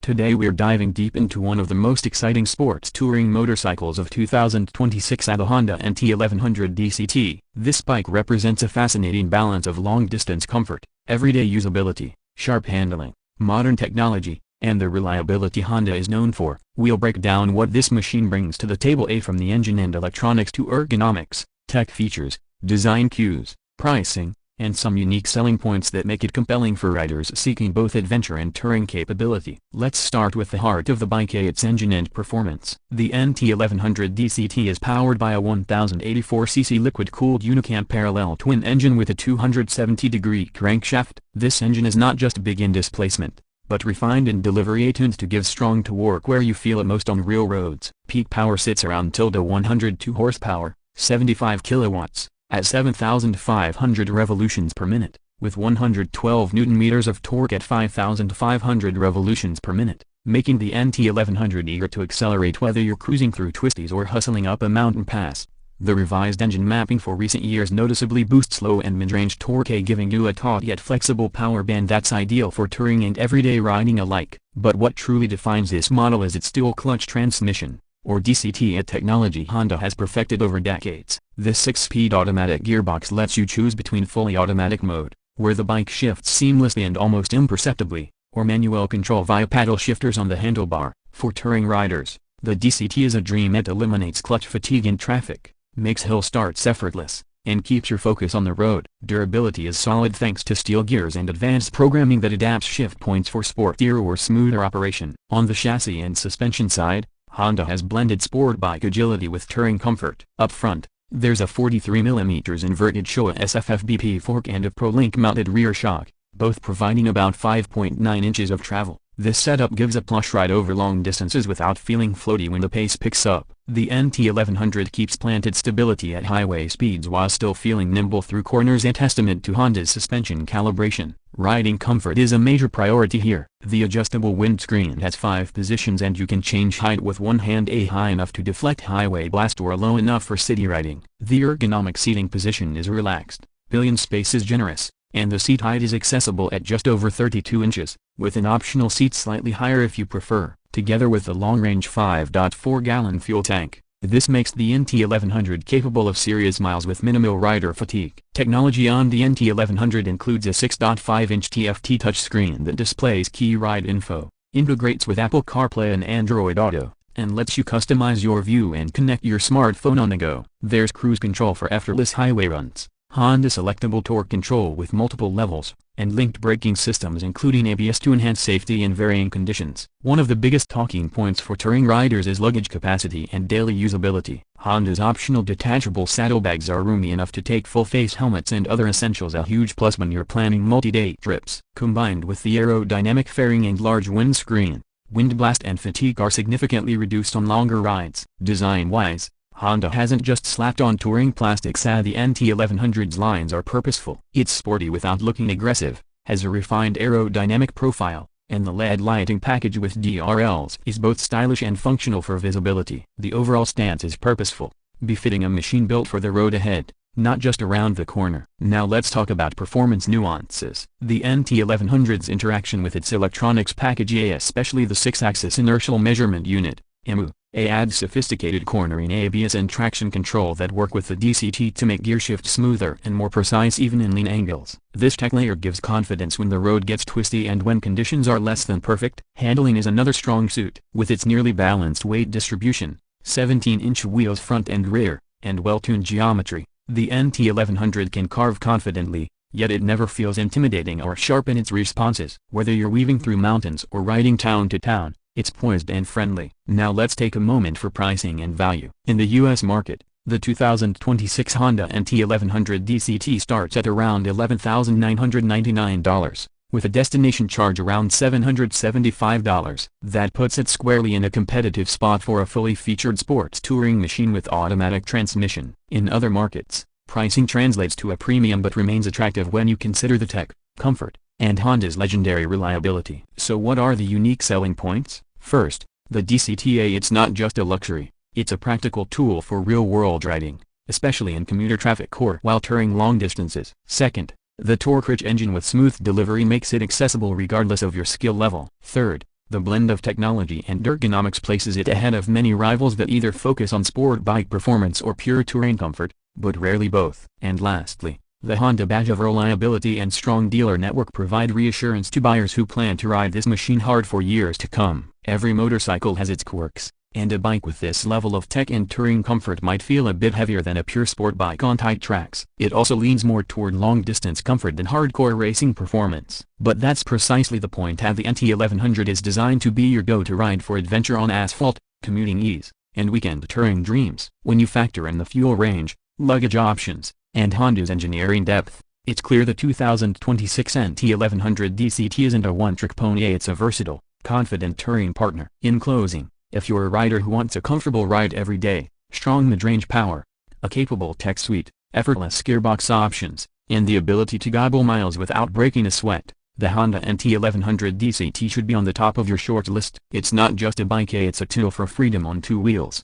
Today we're diving deep into one of the most exciting sports touring motorcycles of 2026, the Honda NT1100 DCT. This bike represents a fascinating balance of long-distance comfort, everyday usability, sharp handling, modern technology, and the reliability Honda is known for. We'll break down what this machine brings to the table, from the engine and electronics to ergonomics, tech features, design cues, pricing, and some unique selling points that make it compelling for riders seeking both adventure and touring capability. Let's start with the heart of the bike, its engine and performance. The NT1100 DCT is powered by a 1084cc liquid-cooled unicam parallel twin engine with a 270-degree crankshaft. This engine is not just big in displacement, but refined in delivery, tuned to give strong torque where you feel it most on real roads. Peak power sits around 102 horsepower, 75 kilowatts, at 7,500 revolutions per minute, with 112 Nm of torque at 5,500 revolutions per minute, making the NT1100 eager to accelerate whether you're cruising through twisties or hustling up a mountain pass. The revised engine mapping for recent years noticeably boosts low and mid-range torque, giving you a taut yet flexible power band that's ideal for touring and everyday riding alike. But what truly defines this model is its dual clutch transmission, or DCT, a technology Honda has perfected over decades. This 6-speed automatic gearbox lets you choose between fully automatic mode, where the bike shifts seamlessly and almost imperceptibly, or manual control via paddle shifters on the handlebar. For touring riders, the DCT is a dream. It eliminates clutch fatigue in traffic, makes hill starts effortless, and keeps your focus on the road. Durability is solid thanks to steel gears and advanced programming that adapts shift points for sportier or smoother operation. On the chassis and suspension side, Honda has blended sport bike agility with touring comfort. Up front, there's a 43mm inverted Showa SFFBP fork and a ProLink mounted rear shock, both providing about 5.9 inches of travel. This setup gives a plush ride over long distances without feeling floaty when the pace picks up. The NT1100 keeps planted stability at highway speeds while still feeling nimble through corners, a testament to Honda's suspension calibration. Riding comfort is a major priority here. The adjustable windscreen has 5 positions and you can change height with one hand, a high enough to deflect highway blast or low enough for city riding. The ergonomic seating position is relaxed, pillion space is generous, and the seat height is accessible at just over 32 inches, with an optional seat slightly higher if you prefer. Together with the long-range 5.4-gallon fuel tank, this makes the NT1100 capable of serious miles with minimal rider fatigue. Technology on the NT1100 includes a 6.5-inch TFT touchscreen that displays key ride info, integrates with Apple CarPlay and Android Auto, and lets you customize your view and connect your smartphone on the go. There's cruise control for effortless highway runs, Honda selectable torque control with multiple levels, and linked braking systems including ABS to enhance safety in varying conditions. One of the biggest talking points for touring riders is luggage capacity and daily usability. Honda's optional detachable saddlebags are roomy enough to take full-face helmets and other essentials, a huge plus when you're planning multi-day trips. Combined with the aerodynamic fairing and large windscreen, wind blast and fatigue are significantly reduced on longer rides. Design-wise, Honda hasn't just slapped on touring plastics. The NT1100's lines are purposeful. It's sporty without looking aggressive, has a refined aerodynamic profile, and the LED lighting package with DRLs is both stylish and functional for visibility. The overall stance is purposeful, befitting a machine built for the road ahead, not just around the corner. Now let's talk about performance nuances. The NT1100's interaction with its electronics package, especially the 6-axis inertial measurement unit, EMU, adds sophisticated cornering ABS and traction control that work with the DCT to make gearshift smoother and more precise even in lean angles. This tech layer gives confidence when the road gets twisty and when conditions are less than perfect. Handling is another strong suit. With its nearly balanced weight distribution, 17-inch wheels front and rear, and well-tuned geometry, the NT1100 can carve confidently, yet it never feels intimidating or sharp in its responses. Whether you're weaving through mountains or riding town to town, it's poised and friendly. Now let's take a moment for pricing and value. In the US market, the 2026 Honda NT1100 DCT starts at around $11,999, with a destination charge around $775. That puts it squarely in a competitive spot for a fully featured sports touring machine with automatic transmission. In other markets, pricing translates to a premium but remains attractive when you consider the tech, comfort, and Honda's legendary reliability. So what are the unique selling points? First, the DCT. It's not just a luxury, it's a practical tool for real-world riding, especially in commuter traffic or while touring long distances. Second, the torque-rich engine with smooth delivery makes it accessible regardless of your skill level. Third, The blend of technology and ergonomics places it ahead of many rivals that either focus on sport bike performance or pure touring comfort, but rarely both. And lastly, the Honda badge of reliability and strong dealer network provide reassurance to buyers who plan to ride this machine hard for years to come. Every motorcycle has its quirks, and a bike with this level of tech and touring comfort might feel a bit heavier than a pure sport bike on tight tracks. It also leans more toward long-distance comfort than hardcore racing performance. But that's precisely the point, as the NT1100 is designed to be your go-to ride for adventure on asphalt, commuting ease, and weekend touring dreams. When you factor in the fuel range, luggage options, and Honda's engineering depth, it's clear the 2026 NT1100 DCT isn't a one-trick pony, it's a versatile, confident touring partner. In closing, if you're a rider who wants a comfortable ride every day, strong mid-range power, a capable tech suite, effortless gearbox options, and the ability to gobble miles without breaking a sweat, the Honda NT1100 DCT should be on the top of your short list. It's not just a bike, it's a tool for freedom on two wheels.